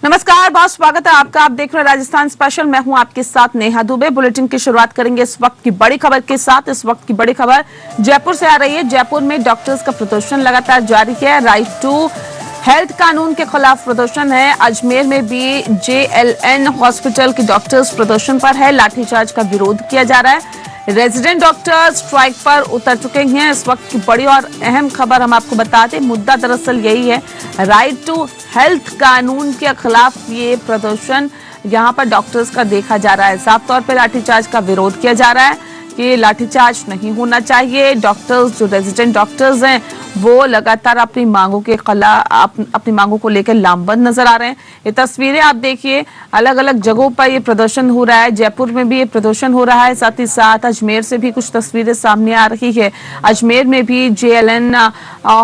नमस्कार, बहुत स्वागत है आपका। आप देख रहे हैं राजस्थान स्पेशल। मैं हूं आपके साथ नेहा दुबे। बुलेटिन की शुरुआत करेंगे इस वक्त की बड़ी खबर के साथ। इस वक्त की बड़ी खबर जयपुर से आ रही है। जयपुर में डॉक्टर्स का प्रदर्शन लगातार जारी है। राइट टू हेल्थ कानून के खिलाफ प्रदर्शन है। अजमेर में भी JLN हॉस्पिटल के डॉक्टर्स प्रदर्शन पर है। लाठीचार्ज का विरोध किया जा रहा है। रेजिडेंट डॉक्टर्स स्ट्राइक पर उतर चुके हैं। इस वक्त की बड़ी और अहम खबर हम आपको बताते हैं। मुद्दा दरअसल यही है, राइट टू हेल्थ कानून के खिलाफ ये प्रदर्शन यहाँ पर डॉक्टर्स का देखा जा रहा है। साफ तौर पर लाठीचार्ज का विरोध किया जा रहा है कि लाठीचार्ज नहीं होना चाहिए। डॉक्टर्स, जो रेजिडेंट डॉक्टर्स हैं, वो लगातार अपनी मांगों के अपनी मांगों को लेकर लामबंद नजर आ रहे हैं। ये तस्वीरें आप देखिए, अलग अलग जगहों पर ये प्रदर्शन हो रहा है। जयपुर में भी ये प्रदर्शन हो रहा है, साथ ही साथ अजमेर से भी कुछ तस्वीरें सामने आ रही है। अजमेर में भी JLN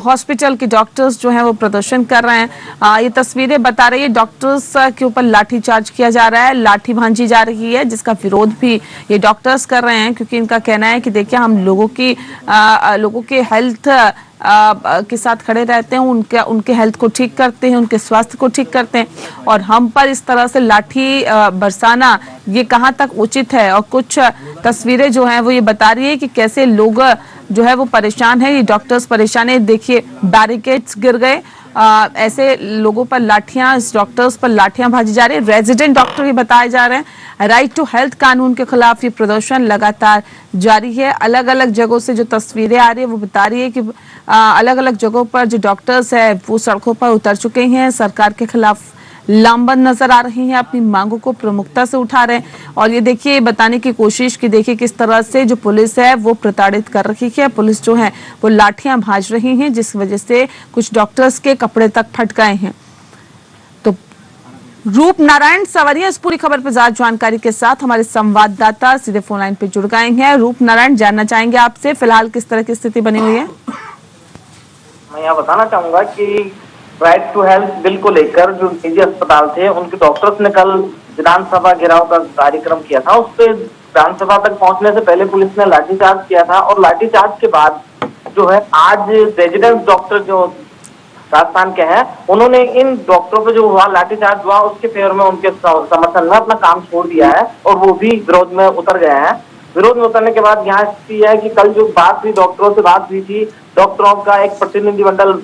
हॉस्पिटल के डॉक्टर्स जो हैं वो प्रदर्शन कर रहे हैं। ये तस्वीरें बता रही है डॉक्टर्स के ऊपर लाठीचार्ज किया जा रहा है, लाठी भांजी जा रही है, जिसका विरोध भी ये डॉक्टर्स कर रहे हैं, क्योंकि इनका कहना है कि देखिए हम लोगों के हेल्थ के साथ खड़े रहते हैं, उनके हेल्थ को ठीक करते हैं, उनके स्वास्थ्य को ठीक करते हैं, और हम पर इस तरह से लाठी बरसाना ये कहाँ तक उचित है। और कुछ तस्वीरें जो हैं वो ये बता रही है कि कैसे लोग जो है वो परेशान है। ये डॉक्टर्स परेशान है। देखिए, बैरिकेड्स गिर गए, ऐसे लोगों पर लाठियां, इस डॉक्टर्स पर लाठियां भाजी जा रही है। रेजिडेंट डॉक्टर ये बताए जा रहे हैं। राइट टू हेल्थ कानून के खिलाफ ये प्रदर्शन लगातार जारी है। अलग अलग जगहों से जो तस्वीरें आ रही है वो बता रही है कि अलग अलग जगहों पर जो डॉक्टर्स है वो सड़कों पर उतर चुके हैं, सरकार के खिलाफ लामबंद नजर आ रही हैं, अपनी मांगों को प्रमुखता से उठा रहे हैं। और ये देखिए, बताने की कोशिश की देखिए किस तरह से जो पुलिस है वो प्रताड़ित कर रही है। पुलिस जो है वो लाठियां भाज रही हैं, जिस वजह से कुछ डॉक्टर्स के कपड़े तक फट गए हैं। तो रूप नारायण सवरिया इस पूरी खबर पर ज्यादा जानकारी के साथ हमारे संवाददाता सीधे फोन लाइन पे जुड़ गए हैं। रूप नारायण, जानना चाहेंगे आपसे फिलहाल किस तरह की स्थिति बनी हुई है? मैं यहाँ बताना चाहूंगा कि राइट टू हेल्थ बिल को लेकर जो निजी अस्पताल थे उनके डॉक्टर्स ने कल विधानसभा घेराव का कार्यक्रम किया था। उस पे विधानसभा तक पहुंचने से पहले पुलिस ने लाठीचार्ज किया था, और लाठीचार्ज के बाद जो है आज रेजिडेंट डॉक्टर जो राजस्थान के हैं उन्होंने इन डॉक्टरों पे जो हुआ लाठीचार्ज हुआ उसके फेवर में, उनके समर्थन में अपना काम छोड़ दिया है और वो भी विरोध में उतर गए हैं। विरोध में उतरने के बाद यहाँ स्थिति है कि कल जो बात हुई, डॉक्टरों से बात हुई थी, डॉक्टरों का एक प्रतिनिधिमंडल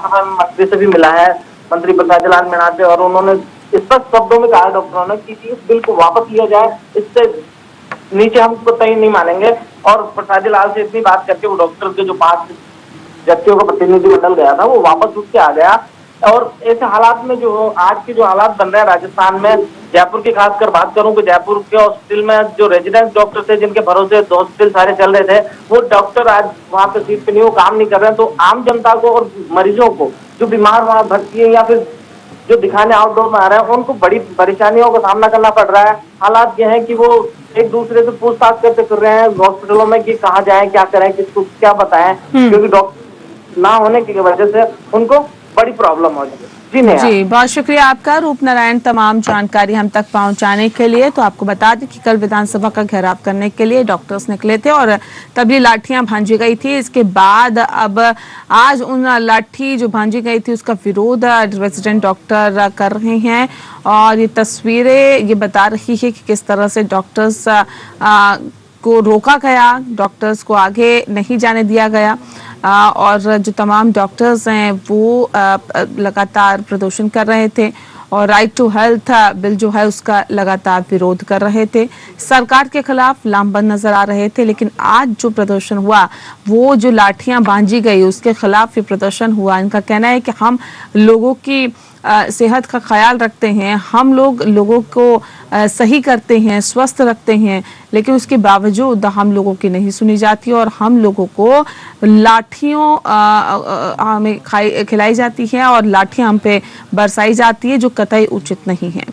मंत्री से भी मिला है, मंत्री प्रसाद लाल मीणा से, और उन्होंने स्पष्ट शब्दों में कहा डॉक्टरों ने कि इस बिल को वापस लिया जाए, इससे नीचे हम कतई नहीं मानेंगे। और प्रसाद लाल से इतनी बात करके वो डॉक्टर के जो 5 व्यक्तियों का प्रतिनिधिमंडल गया था वो वापस उठ के आ गया। और ऐसे हालात में जो आज के जो हालात बन रहे हैं राजस्थान में, जयपुर की खासकर बात करूं कि जयपुर के हॉस्पिटल में जो रेजिडेंट डॉक्टर थे जिनके भरोसे हॉस्पिटल सारे चल रहे थे, वो डॉक्टर आज वहां पे सीट पे नहीं, वो काम नहीं कर रहे हैं। तो आम जनता को और मरीजों को जो बीमार वहां भर्ती है या फिर जो दिखाने आउटडोर में आ रहे हैं उनको बड़ी परेशानियों का सामना करना पड़ रहा है। हालात ये है कि वो एक दूसरे से पूछताछ करते फिर रहे हैं हॉस्पिटलों में कि कहाँ जाएं, क्या करें, किसको क्या बताएं, क्योंकि डॉक्टर ना होने की वजह से उनको बड़ी प्रॉब्लम हो रही है। जी, बहुत शुक्रिया आपका रूप नारायण, तमाम जानकारी हम तक पहुंचाने के लिए। तो आपको बता दें कि कल विधानसभा का घेराव करने के लिए डॉक्टर्स निकले थे और तभी लाठियां भांजी गई थी। इसके बाद अब आज उन लाठी जो भांजी गई थी उसका विरोध रेजिडेंट डॉक्टर कर रहे हैं। और ये तस्वीरें ये बता रही है कि किस तरह से डॉक्टर्स को रोका गया, डॉक्टर्स को आगे नहीं जाने दिया गया, और जो तमाम डॉक्टर्स हैं वो लगातार प्रदर्शन कर रहे थे और राइट टू हेल्थ बिल जो है उसका लगातार विरोध कर रहे थे, सरकार के खिलाफ लामबंद नजर आ रहे थे। लेकिन आज जो प्रदर्शन हुआ, वो जो लाठियां बांधी गई उसके खिलाफ ये प्रदर्शन हुआ। इनका कहना है कि हम लोगों की सेहत का ख्याल रखते हैं, हम लोगों को सही करते हैं, स्वस्थ रखते हैं, लेकिन उसके बावजूद हम लोगों की नहीं सुनी जाती और हम लोगों को लाठियों हमें खिलाई जाती है और लाठियां हम पे बरसाई जाती है, जो कतई उचित नहीं है।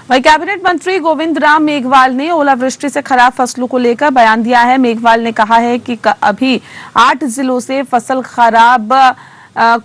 वही कैबिनेट मंत्री गोविंद राम मेघवाल ने ओलावृष्टि से खराब फसलों को लेकर बयान दिया है। मेघवाल ने कहा है कि अभी 8 जिलों से फसल खराब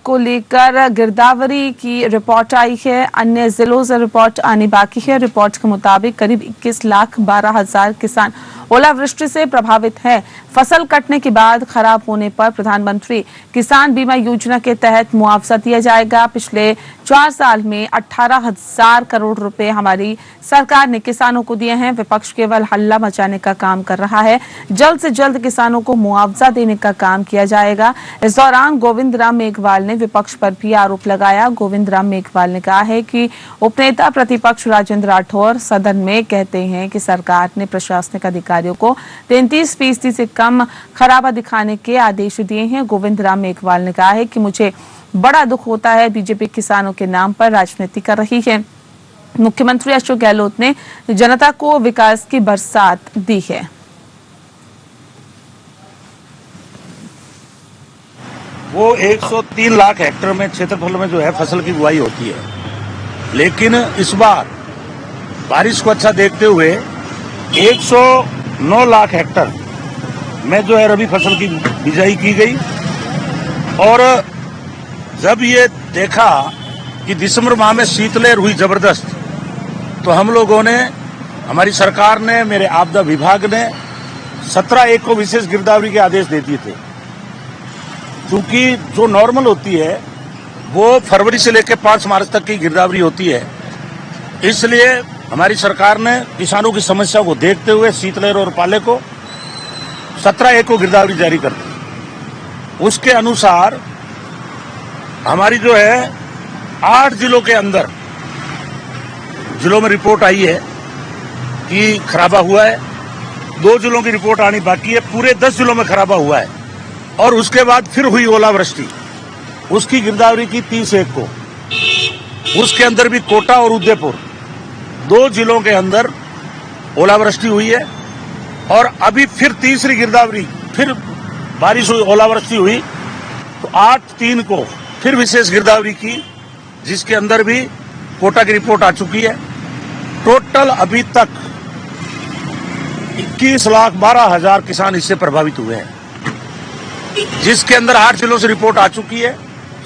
को लेकर गिरदावरी की रिपोर्ट आई है, अन्य जिलों से रिपोर्ट आनी बाकी है। रिपोर्ट के मुताबिक करीब 21,12,000 किसान ओलावृष्टि से प्रभावित हैं। फसल कटने के बाद खराब होने पर प्रधानमंत्री किसान बीमा योजना के तहत मुआवजा दिया जाएगा। पिछले 4 साल में 18,000 करोड़ रुपए हमारी सरकार ने किसानों को दिए हैं। विपक्ष केवल हल्ला मचाने का काम कर रहा है। जल्द से जल्द किसानों को मुआवजा देने का काम किया जाएगा। इस दौरान गोविंद राम मेघवाल ने विपक्ष पर भी आरोप लगाया। गोविंद राम मेघवाल ने कहा है कि उपनेता प्रतिपक्ष राजेंद्र राठौर सदन में कहते हैं कि सरकार ने प्रशासनिक अधिकारियों को 33% से कम खराबा दिखाने के आदेश दिए हैं। गोविंद राम मेघवाल ने कहा है कि मुझे बड़ा दुख होता है, बीजेपी किसानों के नाम पर राजनीति कर रही है। मुख्यमंत्री अशोक गहलोत ने जनता को विकास की बरसात दी है। वो 103 लाख हेक्टेयर में क्षेत्रफल में जो है फसल की बुआई होती है, लेकिन इस बार बारिश को अच्छा देखते हुए 109 लाख हेक्टेयर में जो है रबी फसल की बिजाई की गई। और जब ये देखा कि दिसंबर माह में शीतलहर हुई जबरदस्त, तो हम लोगों ने, हमारी सरकार ने, मेरे आपदा विभाग ने 17/1 को विशेष गिरदावरी के आदेश दे दिए थे। क्योंकि जो नॉर्मल होती है वो फरवरी से लेकर 5 मार्च तक की गिरदावरी होती है, इसलिए हमारी सरकार ने किसानों की समस्या को देखते हुए शीतलहर और पाले को 17/1 को गिरदावरी जारी कर दी। उसके अनुसार हमारी जो है 8 जिलों के अंदर जिलों में रिपोर्ट आई है कि खराबा हुआ है। 2 जिलों की रिपोर्ट आनी बाकी है। पूरे 10 जिलों में खराबा हुआ है। और उसके बाद फिर हुई ओलावृष्टि, उसकी गिरदावरी की 30/1 को। उसके अंदर भी कोटा और उदयपुर 2 जिलों के अंदर ओलावृष्टि हुई है। और अभी फिर तीसरी गिरदावरी, फिर बारिश हुई, ओलावृष्टि हुई, तो 8/3 को फिर विशेष गिरदावरी की, जिसके अंदर भी कोटा की रिपोर्ट आ चुकी है। टोटल अभी तक 21,12,000 किसान इससे प्रभावित हुए हैं, जिसके अंदर 8 जिलों से रिपोर्ट आ चुकी है।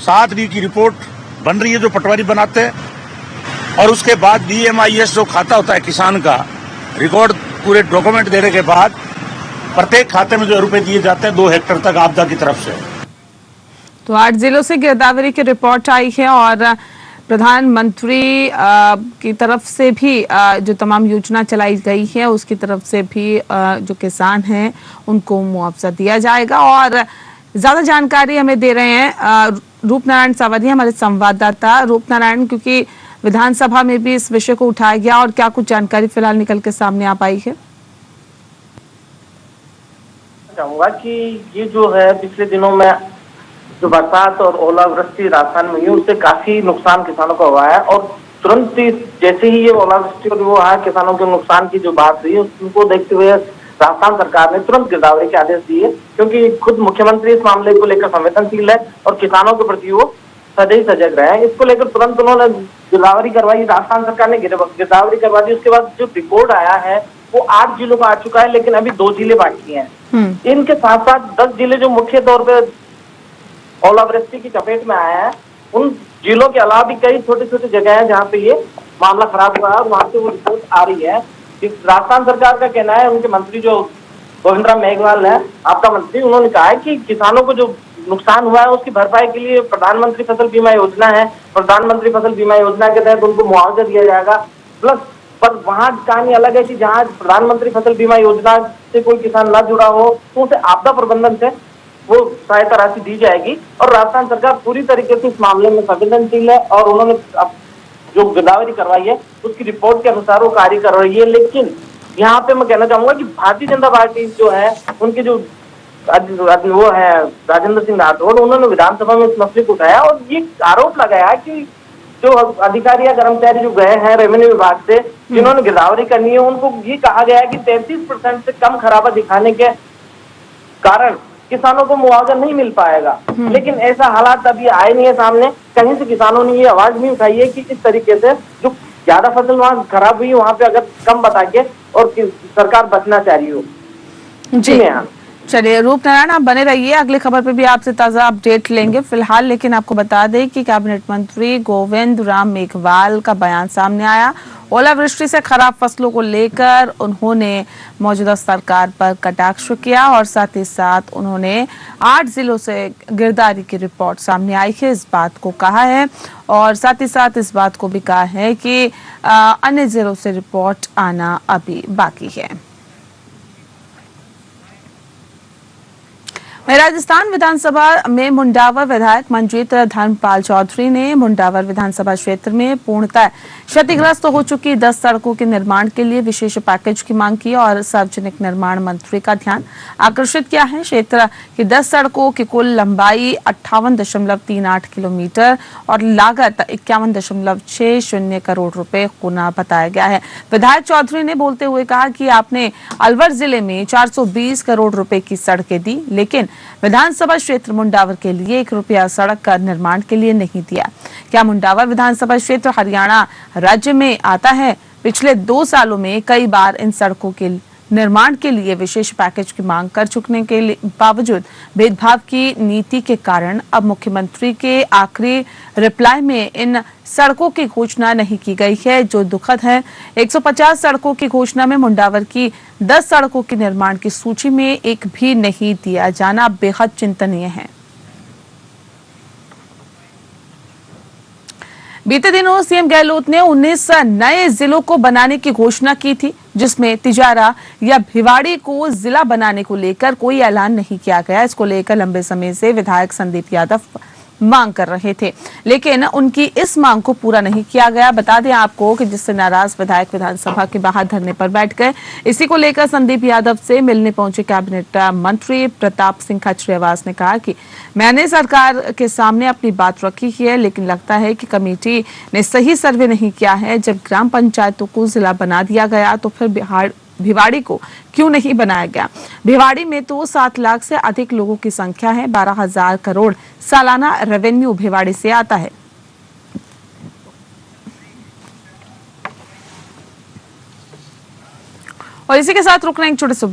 7D की रिपोर्ट बन रही है जो पटवारी बनाते हैं, और उसके बाद DMIS जो खाता होता है किसान का, रिकॉर्ड पूरे डॉक्यूमेंट देने के बाद प्रत्येक खाते में जो रुपए दिए जाते हैं 2 हेक्टेयर तक आपदा की तरफ से। तो 8 जिलों से गिरदावरी की रिपोर्ट आई है और प्रधानमंत्री की तरफ से भी जो तमाम योजना चलाई गई है उसकी तरफ से भी जो किसान हैं उनको मुआवजा दिया जाएगा। और ज्यादा जानकारी हमें दे रहे हैं रूपनारायण सावरिया, हमारे संवाददाता। रूपनारायण, क्योंकि विधानसभा में भी इस विषय को उठाया गया, और क्या कुछ जानकारी फिलहाल निकल के सामने आ पाई है? चाहूंगा कि ये जो है पिछले दिनों में जो बरसात और ओलावृष्टि राजस्थान में हुई, उससे काफी नुकसान किसानों को हुआ है। और तुरंत ही जैसे ही ये ओलावृष्टि और वो है किसानों के नुकसान की जो बात हुई, उसको देखते हुए राजस्थान सरकार ने तुरंत गिरदावरी के आदेश दिए, क्योंकि खुद मुख्यमंत्री इस मामले को लेकर संवेदनशील है और किसानों के प्रति वो सदैव सजग रहे हैं। इसको लेकर तुरंत उन्होंने गिरदावरी करवाई, राजस्थान सरकार ने गिरदावरी करवा दी। उसके बाद जो रिपोर्ट आया है वो 8 जिलों का आ चुका है, लेकिन अभी 2 जिले बाकी हैं। इनके साथ साथ 10 जिले जो मुख्य तौर पर ओलावृष्टि की चपेट में आया है, उन जिलों के अलावा भी कई छोटे छोटे जगह हैं जहाँ पे ये मामला खराब हुआ है, और वहां से वो रिपोर्ट आ रही है। राजस्थान सरकार का कहना है, उनके मंत्री जो गोविंद राम मेघवाल है, आपका मंत्री, उन्होंने कहा है कि किसानों को जो नुकसान हुआ है उसकी भरपाई के लिए प्रधानमंत्री फसल बीमा योजना है। प्रधानमंत्री फसल बीमा योजना के तहत उनको मुआवजा दिया जाएगा। प्लस पर वहाँ कहानी अलग है कि जहाँ प्रधानमंत्री फसल बीमा योजना से कोई किसान न जुड़ा हो तो उसे आपदा प्रबंधन से वो सहायता राशि दी जाएगी। और राजस्थान सरकार पूरी तरीके से इस मामले में संवेदनशील है, और उन्होंने जो गिरदावरी करवाई है उसकी रिपोर्ट के अनुसार वो कार्य कर रही है। लेकिन यहाँ पे मैं कहना चाहूंगा कि भारतीय जनता पार्टी जो है, उनके जो वो है राजेंद्र सिंह राठौड़, उन्होंने विधानसभा में इस मसले को उठाया और ये आरोप लगाया कि जो अधिकारी या कर्मचारी जो गए हैं रेवेन्यू विभाग से, जिन्होंने गिरदावरी करनी है, उनको ये कहा गया है कि 33% से कम खराबा दिखाने के कारण किसानों को मुआवजा नहीं मिल पाएगा। लेकिन ऐसा हालात अभी आए नहीं है सामने। कहीं से किसानों ने ये आवाज नहीं उठाई है कि इस तरीके से जो ज्यादा फसल वहाँ खराब हुई वहां पे अगर कम बता के और सरकार बचना चाह रही हो। जी चलिए रूपनारायण, आप बने रहिए, अगली खबर पे भी आपसे ताजा अपडेट लेंगे। फिलहाल लेकिन आपको बता दें कि कैबिनेट मंत्री गोविंद राम मेघवाल का बयान सामने आया। ओलावृष्टि से खराब फसलों को लेकर उन्होंने मौजूदा सरकार पर कटाक्ष किया और साथ ही साथ उन्होंने 8 जिलों से गिरदारी की रिपोर्ट सामने आई है इस बात को कहा है और साथ ही साथ इस बात को भी कहा है कि अन्य जिलों से रिपोर्ट आना अभी बाकी है। राजस्थान विधानसभा में मुंडावर विधायक मंजीत धर्मपाल चौधरी ने मुंडावर विधानसभा क्षेत्र में पूर्णतः क्षतिग्रस्त हो चुकी 10 सड़कों के निर्माण के लिए विशेष पैकेज की मांग की और सार्वजनिक निर्माण मंत्री का ध्यान आकर्षित किया है। क्षेत्र की 10 सड़कों की कुल लंबाई 58.38 किलोमीटर और लागत 51.60 करोड़ रुपए होना बताया गया है। विधायक चौधरी ने बोलते हुए कहा कि आपने अलवर जिले में 420 करोड़ रुपए की सड़कें दी, लेकिन विधानसभा क्षेत्र मुंडावर के लिए 1 रुपया सड़क का निर्माण के लिए नहीं दिया। क्या मुंडावर विधानसभा क्षेत्र हरियाणा राज्य में आता है? पिछले 2 सालों में कई बार इन सड़कों के निर्माण के लिए विशेष पैकेज की मांग कर चुकने के बावजूद भेदभाव की नीति के कारण अब मुख्यमंत्री के आखिरी रिप्लाई में इन सड़कों की घोषणा नहीं की गई है, जो दुखद है। 150 सड़कों की घोषणा में मुंडावर की 10 सड़कों के निर्माण की सूची में एक भी नहीं दिया जाना बेहद चिंतनीय है। बीते दिनों सीएम गहलोत ने 19 नए जिलों को बनाने की घोषणा की थी, जिसमें तिजारा या भिवाड़ी को जिला बनाने को लेकर कोई ऐलान नहीं किया गया। इसको लेकर लंबे समय से विधायक संदीप यादव मांग कर रहे थे, लेकिन उनकी इस मांग को पूरा नहीं किया गया। बता दें आपको कि जिससे नाराज विधायक विधानसभा के बाहर धरने पर बैठ गए। इसी को लेकर संदीप यादव से मिलने पहुंचे कैबिनेट मंत्री प्रताप सिंह खाचरियावास ने कहा कि मैंने सरकार के सामने अपनी बात रखी है, लेकिन लगता है कि कमेटी ने सही सर्वे नहीं किया है। जब ग्राम पंचायतों को जिला बना दिया गया तो फिर भिवाड़ी को क्यों नहीं बनाया गया? भिवाड़ी में तो 7 लाख से अधिक लोगों की संख्या है। 12,000 करोड़ सालाना रेवेन्यू भिवाड़ी से आता है। और इसी के साथ रुकना एक छोटे से